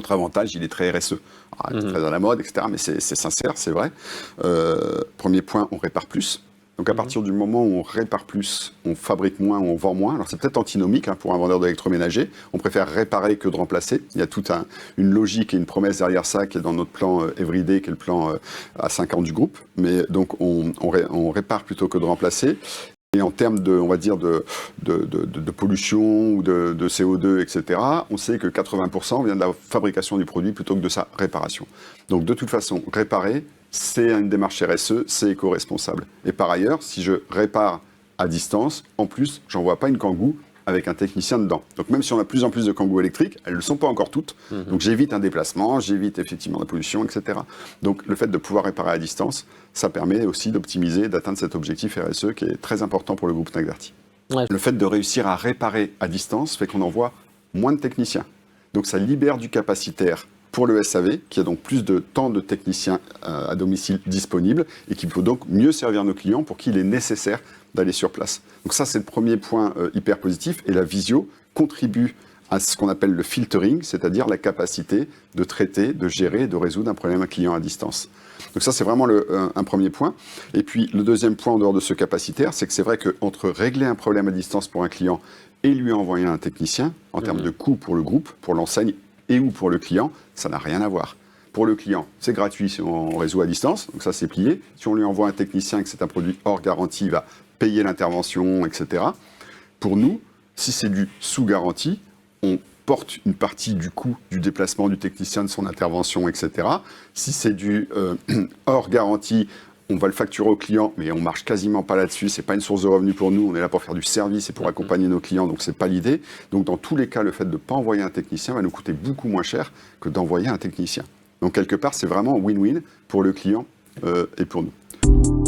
Notre avantage, il est très RSE. Alors, il est très à la mode, etc. Mais c'est sincère, c'est vrai. Premier point, on répare plus. Donc à partir du moment où on répare plus, on fabrique moins, on vend moins. Alors c'est peut-être antinomique hein, pour un vendeur d'électroménager. On préfère réparer que de remplacer. Il y a toute une logique et une promesse derrière ça qui est dans notre plan Everyday, qui est le plan à 5 ans du groupe. Mais donc on répare plutôt que de remplacer. Et en termes de, on va dire, de pollution ou de CO2, etc., on sait que 80% vient de la fabrication du produit plutôt que de sa réparation. Donc de toute façon, réparer, c'est une démarche RSE, c'est éco-responsable. Et par ailleurs, si je répare à distance, en plus, j'envoie pas une Kangoo avec un technicien dedans. Donc même si on a de plus en plus de Kangoo électriques, elles ne le sont pas encore toutes. Donc j'évite un déplacement, j'évite effectivement la pollution, etc. Donc le fait de pouvoir réparer à distance, ça permet aussi d'optimiser, d'atteindre cet objectif RSE qui est très important pour le groupe Fnac Darty. Ouais. Le fait de réussir à réparer à distance fait qu'on envoie moins de techniciens. Donc ça libère du capacitaire pour le SAV, qui a donc plus de temps de techniciens à domicile disponibles et qui peut donc mieux servir nos clients pour qui il est nécessaire d'aller sur place. Donc ça, c'est le premier point hyper positif. Et la visio contribue à ce qu'on appelle le filtering, c'est-à-dire la capacité de traiter, de gérer, de résoudre un problème client à distance. Donc ça, c'est vraiment un premier point. Et puis, le deuxième point en dehors de ce capacitaire, c'est que c'est vrai qu'entre régler un problème à distance pour un client et lui envoyer un technicien, en termes de coût pour le groupe, pour l'enseigne et ou pour le client, ça n'a rien à voir. Pour le client, c'est gratuit si on résout à distance, donc ça c'est plié. Si on lui envoie un technicien et que c'est un produit hors garantie, il va payer l'intervention, etc. Pour nous, si c'est du sous garantie, on porte une partie du coût du déplacement du technicien, de son intervention, etc. Si c'est du hors garantie, on va le facturer au client, mais on marche quasiment pas là-dessus. C'est pas une source de revenus pour nous. On est là pour faire du service et pour accompagner nos clients, donc c'est pas l'idée. Donc dans tous les cas, le fait de ne pas envoyer un technicien va nous coûter beaucoup moins cher que d'envoyer un technicien. Donc quelque part, c'est vraiment win-win pour le client et pour nous.